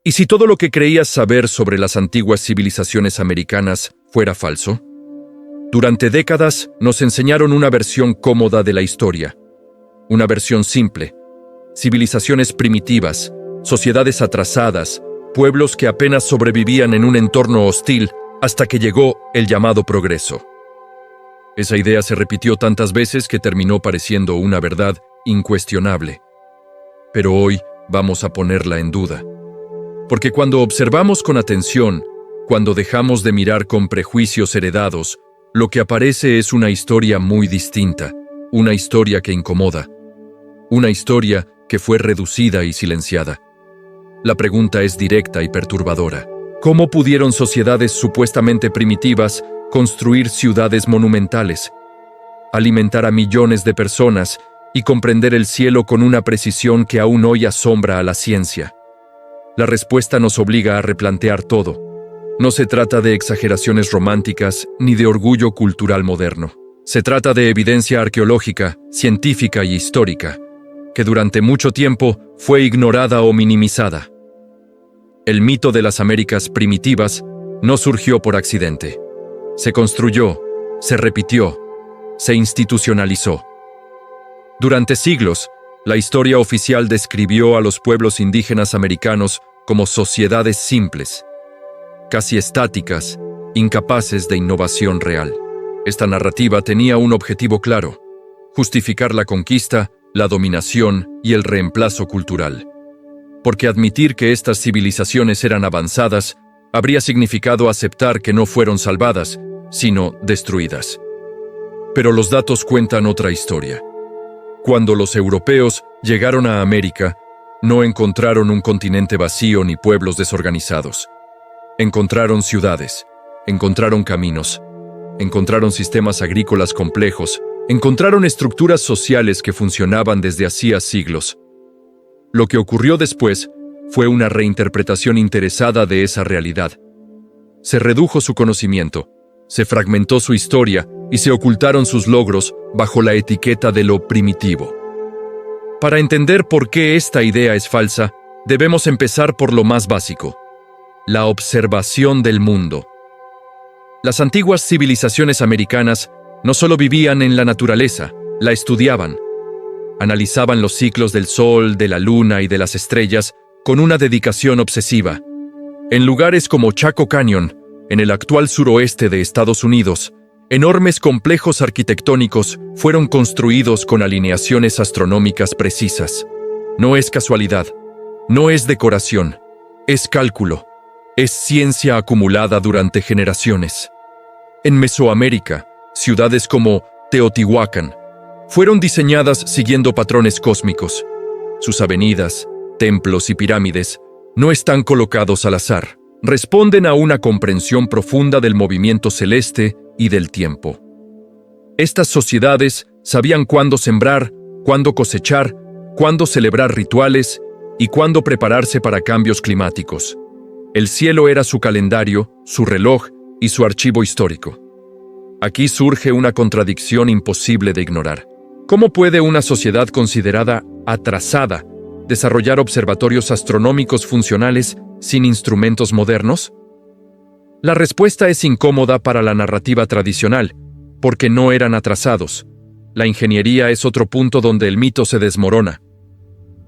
¿Y si todo lo que creías saber sobre las antiguas civilizaciones americanas fuera falso? Durante décadas nos enseñaron una versión cómoda de la historia, una versión simple, civilizaciones primitivas, sociedades atrasadas, pueblos que apenas sobrevivían en un entorno hostil hasta que llegó el llamado progreso. Esa idea se repitió tantas veces que terminó pareciendo una verdad incuestionable. Pero hoy vamos a ponerla en duda. Porque cuando observamos con atención, cuando dejamos de mirar con prejuicios heredados, lo que aparece es una historia muy distinta, una historia que incomoda, una historia que fue reducida y silenciada. La pregunta es directa y perturbadora. ¿Cómo pudieron sociedades supuestamente primitivas construir ciudades monumentales, alimentar a millones de personas y comprender el cielo con una precisión que aún hoy asombra a la ciencia? La respuesta nos obliga a replantear todo. No se trata de exageraciones románticas ni de orgullo cultural moderno. Se trata de evidencia arqueológica, científica y histórica, que durante mucho tiempo fue ignorada o minimizada. El mito de las Américas primitivas no surgió por accidente. Se construyó, se repitió, se institucionalizó. Durante siglos, la historia oficial describió a los pueblos indígenas americanos como sociedades simples, casi estáticas, incapaces de innovación real. Esta narrativa tenía un objetivo claro: justificar la conquista, la dominación y el reemplazo cultural. Porque admitir que estas civilizaciones eran avanzadas habría significado aceptar que no fueron salvadas, sino destruidas. Pero los datos cuentan otra historia. Cuando los europeos llegaron a América, no encontraron un continente vacío ni pueblos desorganizados. Encontraron ciudades, encontraron caminos, encontraron sistemas agrícolas complejos, encontraron estructuras sociales que funcionaban desde hacía siglos. Lo que ocurrió después fue una reinterpretación interesada de esa realidad. Se redujo su conocimiento, se fragmentó su historia y se ocultaron sus logros bajo la etiqueta de lo primitivo. Para entender por qué esta idea es falsa, debemos empezar por lo más básico: la observación del mundo. Las antiguas civilizaciones americanas no solo vivían en la naturaleza, la estudiaban. Analizaban los ciclos del sol, de la luna y de las estrellas con una dedicación obsesiva. En lugares como Chaco Canyon, en el actual suroeste de Estados Unidos, enormes complejos arquitectónicos fueron construidos con alineaciones astronómicas precisas. No es casualidad, no es decoración, es cálculo, es ciencia acumulada durante generaciones. En Mesoamérica, ciudades como Teotihuacán fueron diseñadas siguiendo patrones cósmicos. Sus avenidas, templos y pirámides no están colocados al azar. Responden a una comprensión profunda del movimiento celeste y del tiempo. Estas sociedades sabían cuándo sembrar, cuándo cosechar, cuándo celebrar rituales y cuándo prepararse para cambios climáticos. El cielo era su calendario, su reloj y su archivo histórico. Aquí surge una contradicción imposible de ignorar. ¿Cómo puede una sociedad considerada atrasada desarrollar observatorios astronómicos funcionales sin instrumentos modernos? La respuesta es incómoda para la narrativa tradicional, porque no eran atrasados. La ingeniería es otro punto donde el mito se desmorona.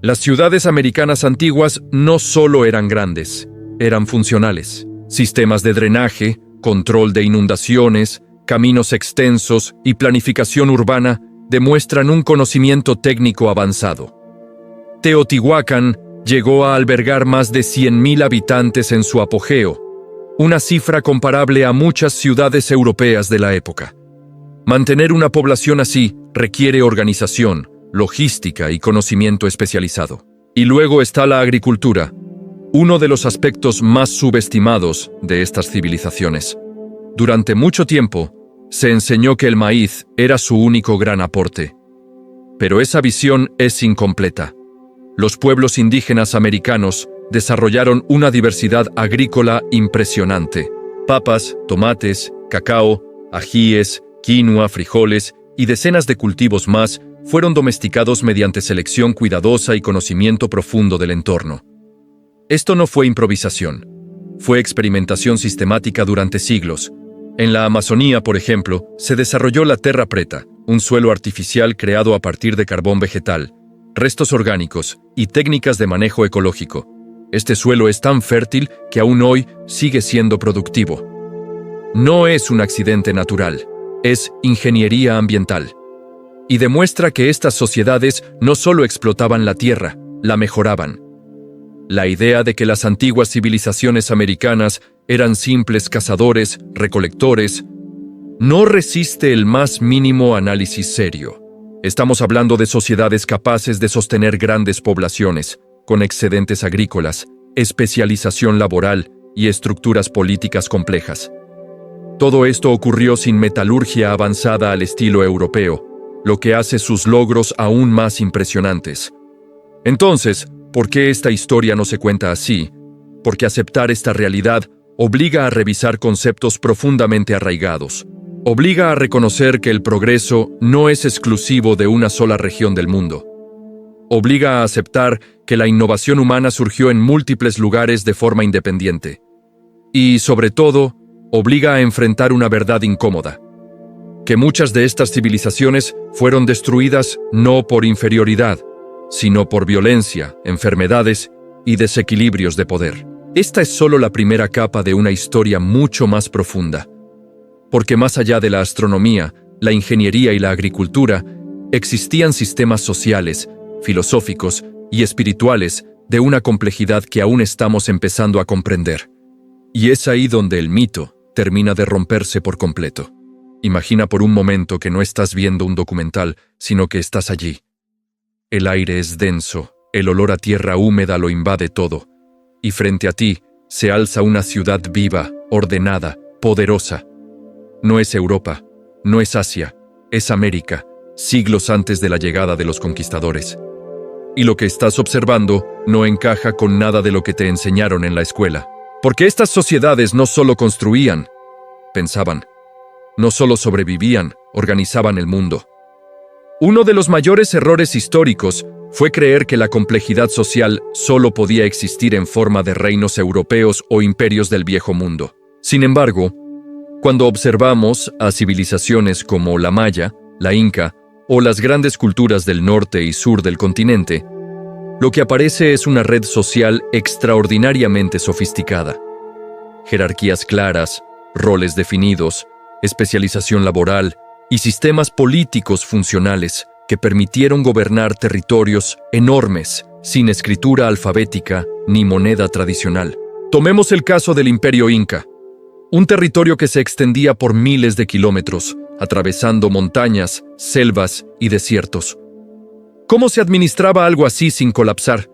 Las ciudades americanas antiguas no solo eran grandes, eran funcionales. Sistemas de drenaje, control de inundaciones, caminos extensos y planificación urbana demuestran un conocimiento técnico avanzado. Teotihuacán llegó a albergar más de 100.000 habitantes en su apogeo, una cifra comparable a muchas ciudades europeas de la época. Mantener una población así requiere organización, logística y conocimiento especializado. Y luego está la agricultura, uno de los aspectos más subestimados de estas civilizaciones. Durante mucho tiempo, se enseñó que el maíz era su único gran aporte. Pero esa visión es incompleta. Los pueblos indígenas americanos desarrollaron una diversidad agrícola impresionante. Papas, tomates, cacao, ajíes, quinoa, frijoles y decenas de cultivos más fueron domesticados mediante selección cuidadosa y conocimiento profundo del entorno. Esto no fue improvisación. Fue experimentación sistemática durante siglos. En la Amazonía, por ejemplo, se desarrolló la terra preta, un suelo artificial creado a partir de carbón vegetal, restos orgánicos y técnicas de manejo ecológico. Este suelo es tan fértil que aún hoy sigue siendo productivo. No es un accidente natural, es ingeniería ambiental. Y demuestra que estas sociedades no solo explotaban la tierra, la mejoraban. La idea de que las antiguas civilizaciones americanas eran simples cazadores, recolectores, no resiste el más mínimo análisis serio. Estamos hablando de sociedades capaces de sostener grandes poblaciones, con excedentes agrícolas, especialización laboral y estructuras políticas complejas. Todo esto ocurrió sin metalurgia avanzada al estilo europeo, lo que hace sus logros aún más impresionantes. Entonces, ¿por qué esta historia no se cuenta así? Porque aceptar esta realidad obliga a revisar conceptos profundamente arraigados. Obliga a reconocer que el progreso no es exclusivo de una sola región del mundo. Obliga a aceptar que la innovación humana surgió en múltiples lugares de forma independiente. Y, sobre todo, obliga a enfrentar una verdad incómoda: que muchas de estas civilizaciones fueron destruidas no por inferioridad, sino por violencia, enfermedades y desequilibrios de poder. Esta es solo la primera capa de una historia mucho más profunda. Porque más allá de la astronomía, la ingeniería y la agricultura, existían sistemas sociales, filosóficos y espirituales de una complejidad que aún estamos empezando a comprender. Y es ahí donde el mito termina de romperse por completo. Imagina por un momento que no estás viendo un documental, sino que estás allí. El aire es denso, el olor a tierra húmeda lo invade todo, y frente a ti se alza una ciudad viva, ordenada, poderosa. No es Europa, no es Asia, es América, siglos antes de la llegada de los conquistadores. Y lo que estás observando no encaja con nada de lo que te enseñaron en la escuela. Porque estas sociedades no solo construían, pensaban. No solo sobrevivían, organizaban el mundo. Uno de los mayores errores históricos fue creer que la complejidad social solo podía existir en forma de reinos europeos o imperios del viejo mundo. Sin embargo, cuando observamos a civilizaciones como la maya, la inca o las grandes culturas del norte y sur del continente, lo que aparece es una red social extraordinariamente sofisticada. Jerarquías claras, roles definidos, especialización laboral y sistemas políticos funcionales que permitieron gobernar territorios enormes sin escritura alfabética ni moneda tradicional. Tomemos el caso del Imperio Inca, un territorio que se extendía por miles de kilómetros, atravesando montañas, selvas y desiertos. ¿Cómo se administraba algo así sin colapsar?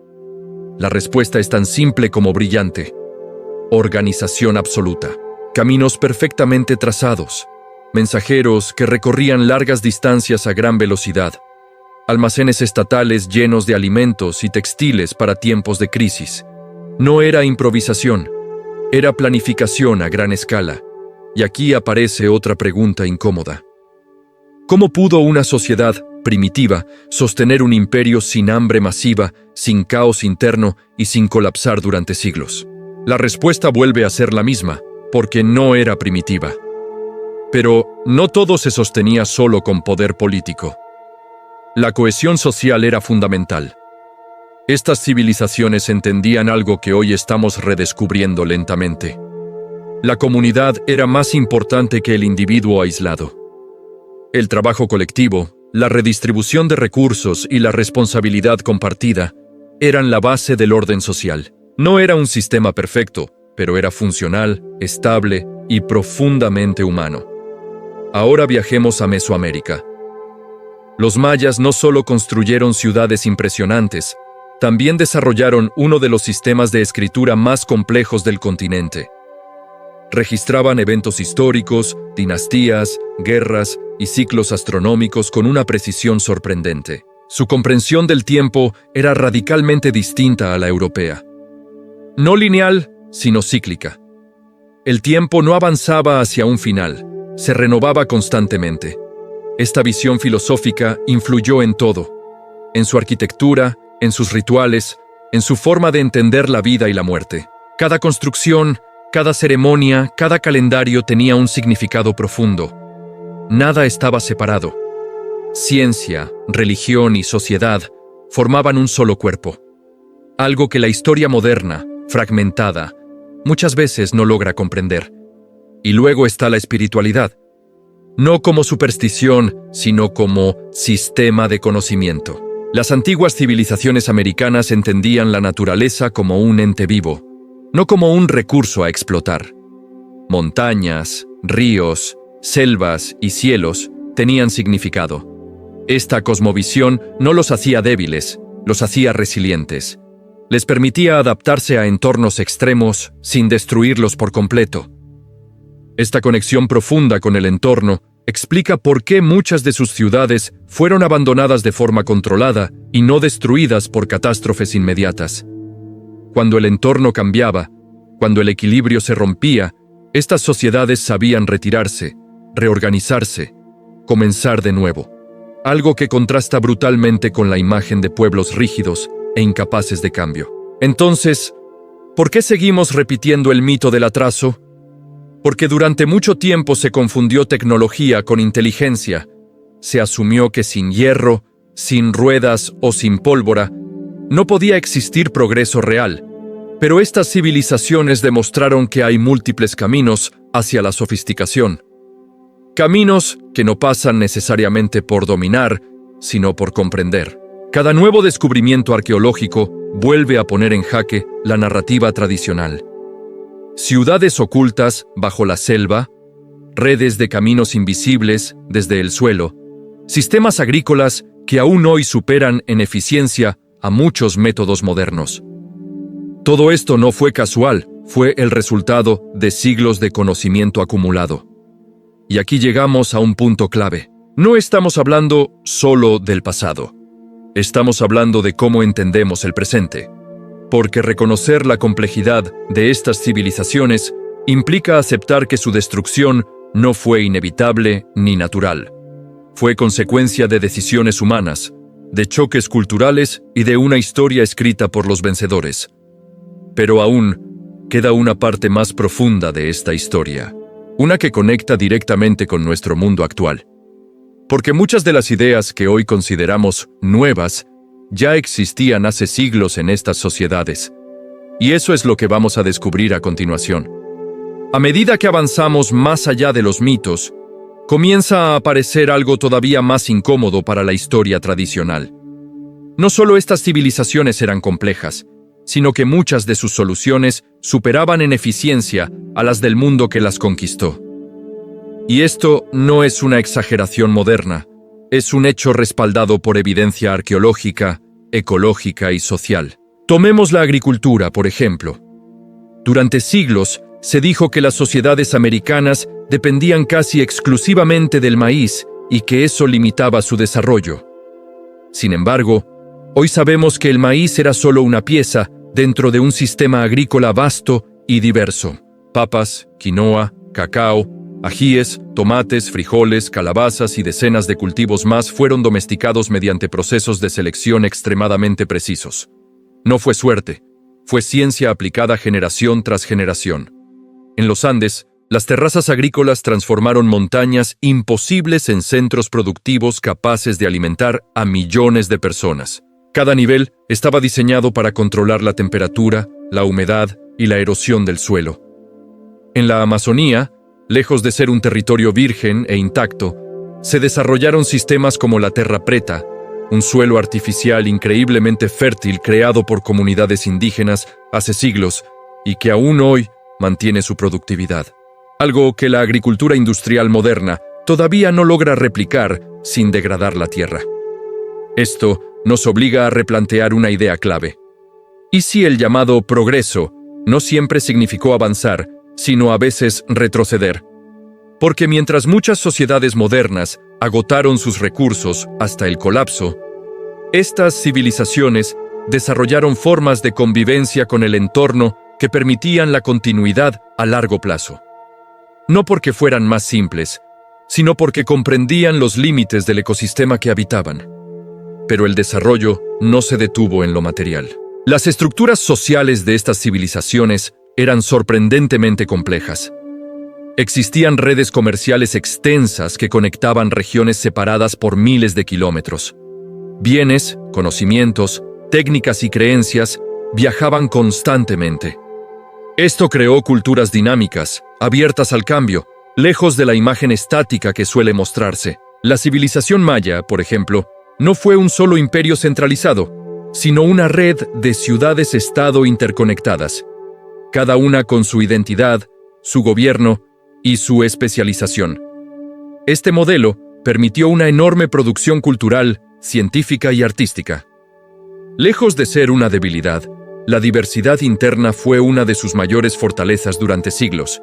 La respuesta es tan simple como brillante: organización absoluta. Caminos perfectamente trazados, mensajeros que recorrían largas distancias a gran velocidad, almacenes estatales llenos de alimentos y textiles para tiempos de crisis. No era improvisación, era planificación a gran escala. Y aquí aparece otra pregunta incómoda. ¿Cómo pudo una sociedad primitiva sostener un imperio sin hambre masiva, sin caos interno y sin colapsar durante siglos? La respuesta vuelve a ser la misma: porque no era primitiva. Pero no todo se sostenía solo con poder político. La cohesión social era fundamental. Estas civilizaciones entendían algo que hoy estamos redescubriendo lentamente. La comunidad era más importante que el individuo aislado. El trabajo colectivo, la redistribución de recursos y la responsabilidad compartida eran la base del orden social. No era un sistema perfecto, pero era funcional, estable y profundamente humano. Ahora viajemos a Mesoamérica. Los mayas no solo construyeron ciudades impresionantes, también desarrollaron uno de los sistemas de escritura más complejos del continente. Registraban eventos históricos, dinastías, guerras y ciclos astronómicos con una precisión sorprendente. Su comprensión del tiempo era radicalmente distinta a la europea. No lineal, sino cíclica. El tiempo no avanzaba hacia un final, se renovaba constantemente. Esta visión filosófica influyó en todo, en su arquitectura, en sus rituales, en su forma de entender la vida y la muerte. Cada construcción, cada ceremonia, cada calendario tenía un significado profundo. Nada estaba separado. Ciencia, religión y sociedad formaban un solo cuerpo. Algo que la historia moderna, fragmentada, muchas veces no logra comprender. Y luego está la espiritualidad. No como superstición, sino como sistema de conocimiento. Las antiguas civilizaciones americanas entendían la naturaleza como un ente vivo, no como un recurso a explotar. Montañas, ríos, selvas y cielos tenían significado. Esta cosmovisión no los hacía débiles, los hacía resilientes. Les permitía adaptarse a entornos extremos sin destruirlos por completo. Esta conexión profunda con el entorno explica por qué muchas de sus ciudades fueron abandonadas de forma controlada y no destruidas por catástrofes inmediatas. Cuando el entorno cambiaba, cuando el equilibrio se rompía, estas sociedades sabían retirarse, reorganizarse, comenzar de nuevo. Algo que contrasta brutalmente con la imagen de pueblos rígidos e incapaces de cambio. Entonces, ¿por qué seguimos repitiendo el mito del atraso? Porque durante mucho tiempo se confundió tecnología con inteligencia. Se asumió que sin hierro, sin ruedas o sin pólvora, no podía existir progreso real. Pero estas civilizaciones demostraron que hay múltiples caminos hacia la sofisticación. Caminos que no pasan necesariamente por dominar, sino por comprender. Cada nuevo descubrimiento arqueológico vuelve a poner en jaque la narrativa tradicional. Ciudades ocultas bajo la selva, redes de caminos invisibles desde el suelo, sistemas agrícolas que aún hoy superan en eficiencia a muchos métodos modernos. Todo esto no fue casual, fue el resultado de siglos de conocimiento acumulado. Y aquí llegamos a un punto clave. No estamos hablando solo del pasado. Estamos hablando de cómo entendemos el presente. Porque reconocer la complejidad de estas civilizaciones implica aceptar que su destrucción no fue inevitable ni natural. Fue consecuencia de decisiones humanas, de choques culturales y de una historia escrita por los vencedores. Pero aún queda una parte más profunda de esta historia, una que conecta directamente con nuestro mundo actual. Porque muchas de las ideas que hoy consideramos nuevas ya existían hace siglos en estas sociedades. Y eso es lo que vamos a descubrir a continuación. A medida que avanzamos más allá de los mitos, comienza a aparecer algo todavía más incómodo para la historia tradicional. No solo estas civilizaciones eran complejas, sino que muchas de sus soluciones superaban en eficiencia a las del mundo que las conquistó. Y esto no es una exageración moderna, es un hecho respaldado por evidencia arqueológica, ecológica y social. Tomemos la agricultura, por ejemplo. Durante siglos se dijo que las sociedades americanas dependían casi exclusivamente del maíz y que eso limitaba su desarrollo. Sin embargo, hoy sabemos que el maíz era solo una pieza dentro de un sistema agrícola vasto y diverso. Papas, quinoa, cacao, ajíes, tomates, frijoles, calabazas y decenas de cultivos más fueron domesticados mediante procesos de selección extremadamente precisos. No fue suerte, fue ciencia aplicada generación tras generación. En los Andes, las terrazas agrícolas transformaron montañas imposibles en centros productivos capaces de alimentar a millones de personas. Cada nivel estaba diseñado para controlar la temperatura, la humedad y la erosión del suelo. En la Amazonía, lejos de ser un territorio virgen e intacto, se desarrollaron sistemas como la terra preta, un suelo artificial increíblemente fértil creado por comunidades indígenas hace siglos y que aún hoy mantiene su productividad. Algo que la agricultura industrial moderna todavía no logra replicar sin degradar la tierra. Esto nos obliga a replantear una idea clave. ¿Y si el llamado progreso no siempre significó avanzar, sino a veces retroceder? Porque mientras muchas sociedades modernas agotaron sus recursos hasta el colapso, estas civilizaciones desarrollaron formas de convivencia con el entorno que permitían la continuidad a largo plazo. No porque fueran más simples, sino porque comprendían los límites del ecosistema que habitaban. Pero el desarrollo no se detuvo en lo material. Las estructuras sociales de estas civilizaciones eran sorprendentemente complejas. Existían redes comerciales extensas que conectaban regiones separadas por miles de kilómetros. Bienes, conocimientos, técnicas y creencias viajaban constantemente. Esto creó culturas dinámicas, abiertas al cambio, lejos de la imagen estática que suele mostrarse. La civilización maya, por ejemplo, no fue un solo imperio centralizado, sino una red de ciudades-estado interconectadas, cada una con su identidad, su gobierno y su especialización. Este modelo permitió una enorme producción cultural, científica y artística. Lejos de ser una debilidad, la diversidad interna fue una de sus mayores fortalezas durante siglos.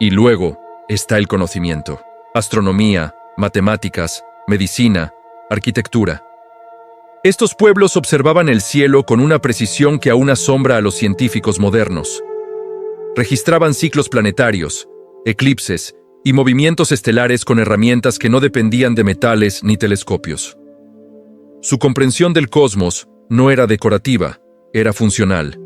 Y luego está el conocimiento: astronomía, matemáticas, medicina, arquitectura. Estos pueblos observaban el cielo con una precisión que aún asombra a los científicos modernos. Registraban ciclos planetarios, eclipses y movimientos estelares con herramientas que no dependían de metales ni telescopios. Su comprensión del cosmos no era decorativa, era funcional.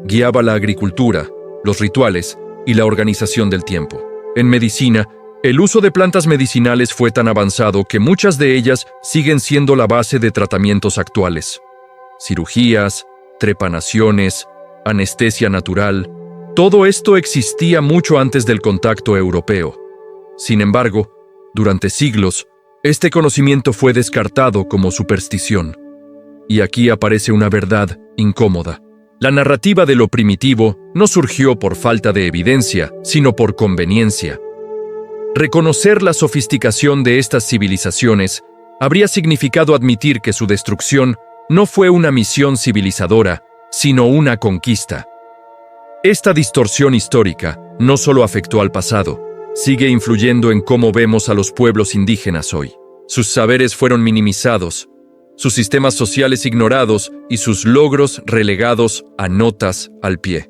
Guiaba la agricultura, los rituales y la organización del tiempo. En medicina, el uso de plantas medicinales fue tan avanzado que muchas de ellas siguen siendo la base de tratamientos actuales. Cirugías, trepanaciones, anestesia natural, todo esto existía mucho antes del contacto europeo. Sin embargo, durante siglos, este conocimiento fue descartado como superstición. Y aquí aparece una verdad incómoda. La narrativa de lo primitivo no surgió por falta de evidencia, sino por conveniencia. Reconocer la sofisticación de estas civilizaciones habría significado admitir que su destrucción no fue una misión civilizadora, sino una conquista. Esta distorsión histórica no solo afectó al pasado, sigue influyendo en cómo vemos a los pueblos indígenas hoy. Sus saberes fueron minimizados, sus sistemas sociales ignorados y sus logros relegados a notas al pie.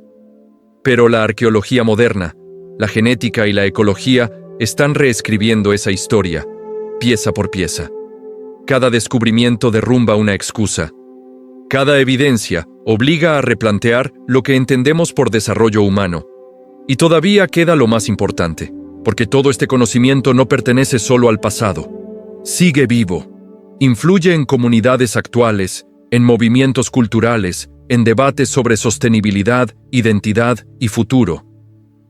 Pero la arqueología moderna, la genética y la ecología están reescribiendo esa historia, pieza por pieza. Cada descubrimiento derrumba una excusa. Cada evidencia obliga a replantear lo que entendemos por desarrollo humano. Y todavía queda lo más importante, porque todo este conocimiento no pertenece solo al pasado. Sigue vivo. Influye en comunidades actuales, en movimientos culturales, en debates sobre sostenibilidad, identidad y futuro.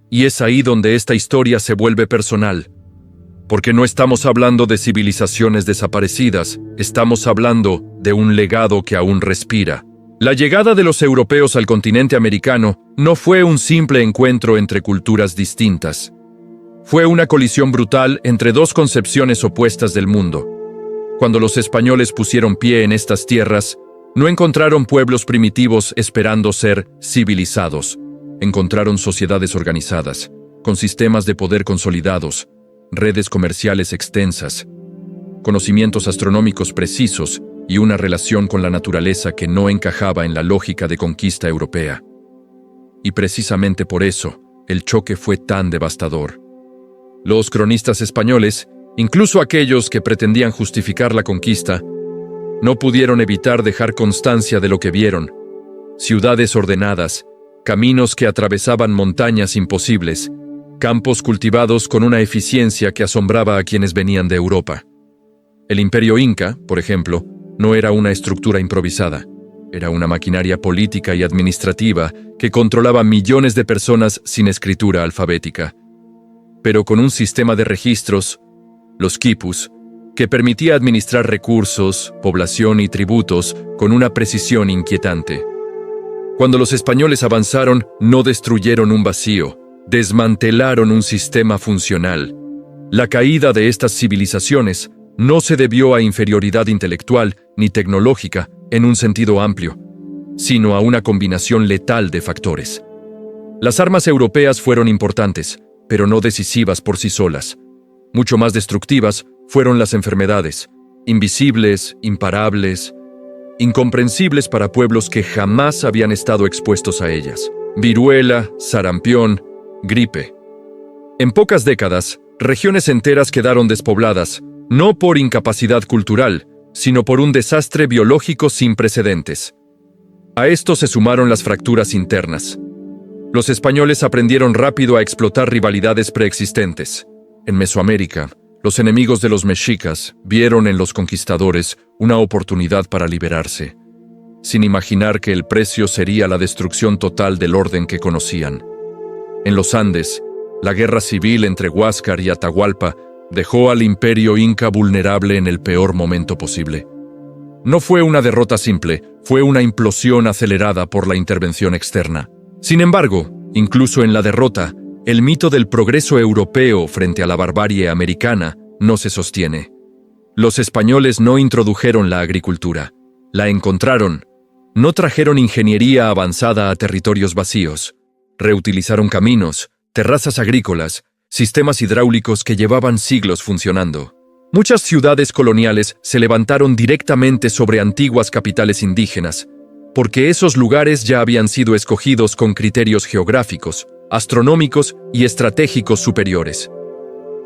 Y es ahí donde esta historia se vuelve personal. Porque no estamos hablando de civilizaciones desaparecidas, estamos hablando de un legado que aún respira. La llegada de los europeos al continente americano no fue un simple encuentro entre culturas distintas. Fue una colisión brutal entre dos concepciones opuestas del mundo. Cuando los españoles pusieron pie en estas tierras, no encontraron pueblos primitivos esperando ser civilizados. Encontraron sociedades organizadas, con sistemas de poder consolidados, redes comerciales extensas, conocimientos astronómicos precisos y una relación con la naturaleza que no encajaba en la lógica de conquista europea. Y precisamente por eso, el choque fue tan devastador. Los cronistas españoles, incluso aquellos que pretendían justificar la conquista, no pudieron evitar dejar constancia de lo que vieron: ciudades ordenadas, caminos que atravesaban montañas imposibles, campos cultivados con una eficiencia que asombraba a quienes venían de Europa. El Imperio Inca, por ejemplo, no era una estructura improvisada, era una maquinaria política y administrativa que controlaba millones de personas sin escritura alfabética, pero con un sistema de registros, los quipus, que permitía administrar recursos, población y tributos con una precisión inquietante. Cuando los españoles avanzaron, no destruyeron un vacío, desmantelaron un sistema funcional. La caída de estas civilizaciones no se debió a inferioridad intelectual ni tecnológica en un sentido amplio, sino a una combinación letal de factores. Las armas europeas fueron importantes, pero no decisivas por sí solas. Mucho más destructivas fueron las enfermedades, invisibles, imparables, incomprensibles para pueblos que jamás habían estado expuestos a ellas. Viruela, sarampión, gripe. En pocas décadas, regiones enteras quedaron despobladas, no por incapacidad cultural, sino por un desastre biológico sin precedentes. A esto se sumaron las fracturas internas. Los españoles aprendieron rápido a explotar rivalidades preexistentes. En Mesoamérica, los enemigos de los mexicas vieron en los conquistadores una oportunidad para liberarse, sin imaginar que el precio sería la destrucción total del orden que conocían. En los Andes, la guerra civil entre Huáscar y Atahualpa dejó al imperio inca vulnerable en el peor momento posible. No fue una derrota simple, fue una implosión acelerada por la intervención externa. Sin embargo, incluso en la derrota, el mito del progreso europeo frente a la barbarie americana no se sostiene. Los españoles no introdujeron la agricultura, la encontraron. No trajeron ingeniería avanzada a territorios vacíos. Reutilizaron caminos, terrazas agrícolas, sistemas hidráulicos que llevaban siglos funcionando. Muchas ciudades coloniales se levantaron directamente sobre antiguas capitales indígenas, porque esos lugares ya habían sido escogidos con criterios geográficos, astronómicos y estratégicos superiores.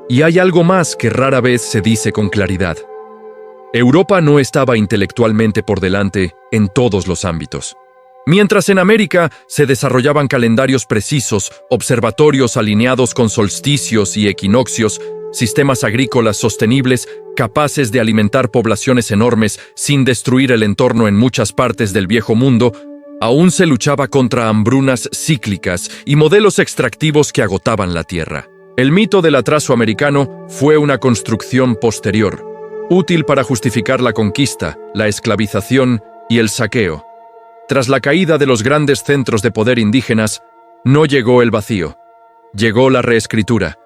Y hay algo más que rara vez se dice con claridad. Europa no estaba intelectualmente por delante en todos los ámbitos. Mientras en América se desarrollaban calendarios precisos, observatorios alineados con solsticios y equinoccios, sistemas agrícolas sostenibles capaces de alimentar poblaciones enormes sin destruir el entorno en muchas partes del viejo mundo, aún se luchaba contra hambrunas cíclicas y modelos extractivos que agotaban la tierra. El mito del atraso americano fue una construcción posterior, útil para justificar la conquista, la esclavización y el saqueo. Tras la caída de los grandes centros de poder indígenas, no llegó el vacío, llegó la reescritura.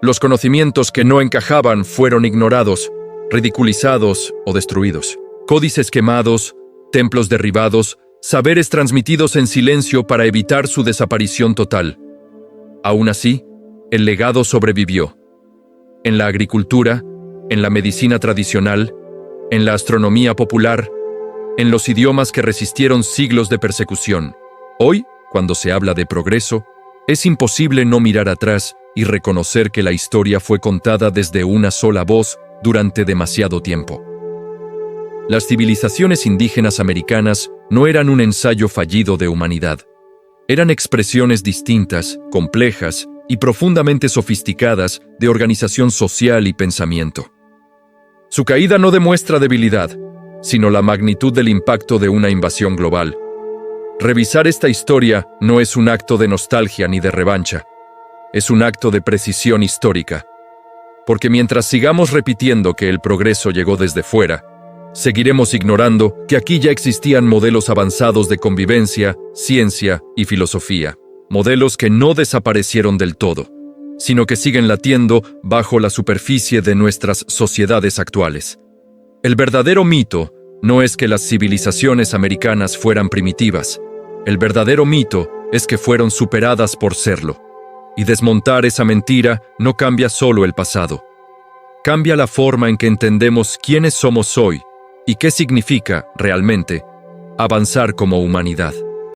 Los conocimientos que no encajaban fueron ignorados, ridiculizados o destruidos. Códices quemados, templos derribados, saberes transmitidos en silencio para evitar su desaparición total. Aún así, el legado sobrevivió. En la agricultura, en la medicina tradicional, en la astronomía popular, en los idiomas que resistieron siglos de persecución. Hoy, cuando se habla de progreso, es imposible no mirar atrás y reconocer que la historia fue contada desde una sola voz durante demasiado tiempo. Las civilizaciones indígenas americanas no eran un ensayo fallido de humanidad. Eran expresiones distintas, complejas y profundamente sofisticadas de organización social y pensamiento. Su caída no demuestra debilidad, sino la magnitud del impacto de una invasión global. Revisar esta historia no es un acto de nostalgia ni de revancha, es un acto de precisión histórica. Porque mientras sigamos repitiendo que el progreso llegó desde fuera, seguiremos ignorando que aquí ya existían modelos avanzados de convivencia, ciencia y filosofía, modelos que no desaparecieron del todo, sino que siguen latiendo bajo la superficie de nuestras sociedades actuales. El verdadero mito no es que las civilizaciones americanas fueran primitivas. El verdadero mito es que fueron superadas por serlo. Y desmontar esa mentira no cambia solo el pasado. Cambia la forma en que entendemos quiénes somos hoy y qué significa, realmente, avanzar como humanidad.